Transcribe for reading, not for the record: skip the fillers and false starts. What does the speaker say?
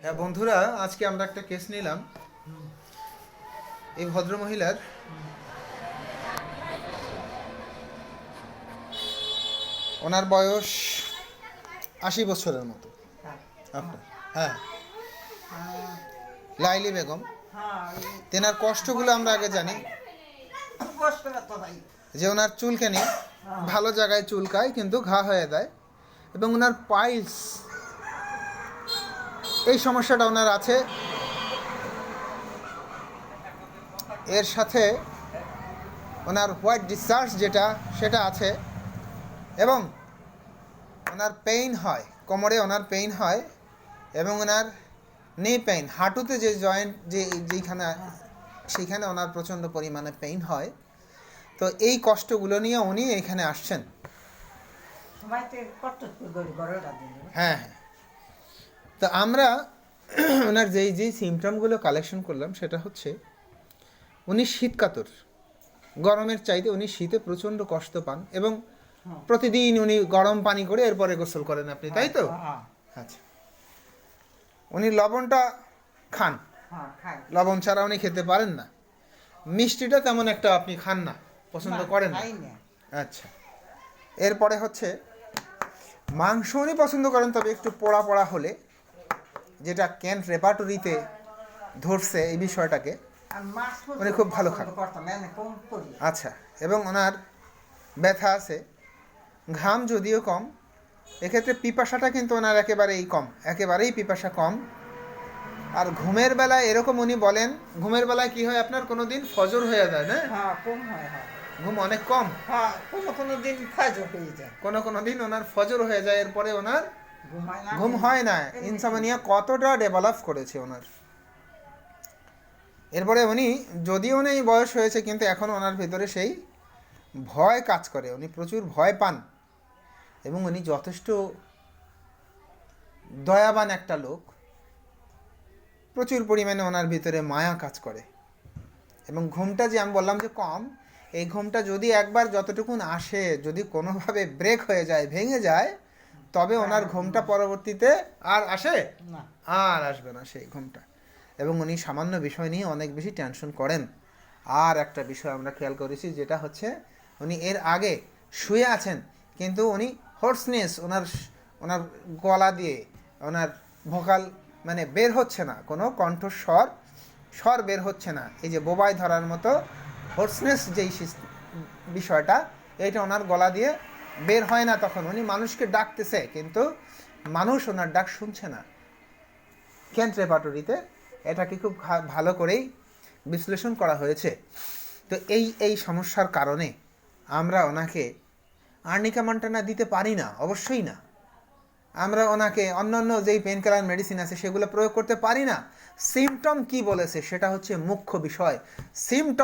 হ্যাঁ বন্ধুরা, আজকে আমরা একটা কেস নিলাম। এই ভদ্র মহিলার ওনার বয়স 80 বছরের মতো। আপনার হ্যাঁ, লাইলি বেগম। তেনার কষ্টগুলো আমরা আগে জানি যে ওনার চুলকানি ভালো জায়গায় চুলকায় কিন্তু ঘা হয়ে যায়, এবং ওনার পাইলস এই সমস্যাটা ওনার আছে। এর সাথে ওনার হোয়াইট ডিসচার্জ যেটা সেটা আছে, এবং ওনার পেইন হয়, কোমরে ওনার পেইন হয়, এবং ওনার নি পেইন, হাঁটুতে যে জয়েন্ট যেইখানে সেইখানে ওনার প্রচণ্ড পরিমাণে পেইন হয়। তো এই কষ্টগুলো নিয়ে উনি এখানে আসছেন। হ্যাঁ হ্যাঁ, তো আমরা ওনার যেই সিমটমগুলো কালেকশন করলাম সেটা হচ্ছে উনি শীতকাতর, গরমের চাইতে উনি শীতে প্রচণ্ড কষ্ট পান, এবং প্রতিদিন উনি গরম পানি করে এরপরে গোসল করেন আপনি, তাই তো? আচ্ছা, উনি লবণটা খান, লবণ ছাড়া উনি খেতে পারেন না। মিষ্টিটা তেমন একটা আপনি খান না, পছন্দ করেন না। আচ্ছা, এরপরে হচ্ছে মাংস উনি পছন্দ করেন, তবে একটু পোড়া পোড়া হলে, যেটা ক্যান্ট রেপার্টরিতে ধরছে এই বিষয়টাকে, উনি খুব ভালো খান। আচ্ছা, এবং ওনার ব্যথা আছে, ঘাম যদিও কম, এক্ষেত্রে পিপাসাটা কিন্তু ওনার একেবারেই পিপাসা কম। আর ঘুমের বেলায় এরকম উনি বলেন, ঘুমের বেলায় কি হয় আপনার, কোনো দিন ফজর হয়ে যায় না? ঘুম অনেক কম, কোনো দিন ওনার ফজর হয়ে যায়, এরপরে ওনার ঘুম হয় না। ইনসমনিয়া কতটা ডেভেলপ করেছে ওনার। এরপরে উনি যদিও উনি বয়স হয়েছে, কিন্তু এখন ওনার ভেতরে সেই ভয় কাজ করে, উনি প্রচুর ভয় পান, এবং উনি যথেষ্ট দয়াবান একটা লোক। প্রচুর পরিমাণে ওনার ভিতরে মায়া কাজ করে, এবং ঘুমটা যে আমি বললাম যে কম, এই ঘুমটা যদি একবার যতটুকুন আসে, যদি কোনোভাবে ব্রেক হয়ে যায়, ভেঙে যায়, তবে ওনার ঘুমটা পরবর্তীতে আর আসে না, আর আসবে না সেই ঘুমটা। এবং উনি সামান্য বিষয় নিয়ে অনেক বেশি টেনশন করেন। আর একটা বিষয় আমরা খেয়াল করেছি, যেটা হচ্ছে উনি এর আগে শুয়ে আছেন, কিন্তু উনি হোর্সনেস, ওনার গলা দিয়ে ওনার ভোকাল মানে বের হচ্ছে না, কোনো স্বর বের হচ্ছে না। এই যে বোবাই ধরার মতো হোর্সনেস যেই বিষয়টা, এইটা ওনার গলা দিয়ে বের হয় না। তখন উনি মানুষকে ডাকতেছে, কিন্তু মানুষ ওনার ডাক শুনছে না। ক্যান্ট রেপার্টরিতে এটাকে খুব ভালো করেই বিশ্লেষণ করা হয়েছে। তো এই সমস্যার কারণে আমরা ওনাকে আর্নিকা মন্টানা দিতে পারি না, অবশ্যই না। আমরা ওনাকে অন্যান্য যেই পেন কিলার মেডিসিন আছে সেগুলো প্রয়োগ করতে পারি না। সিমটম কি বলেছে সেটা হচ্ছে মুখ্য বিষয়। সিমটম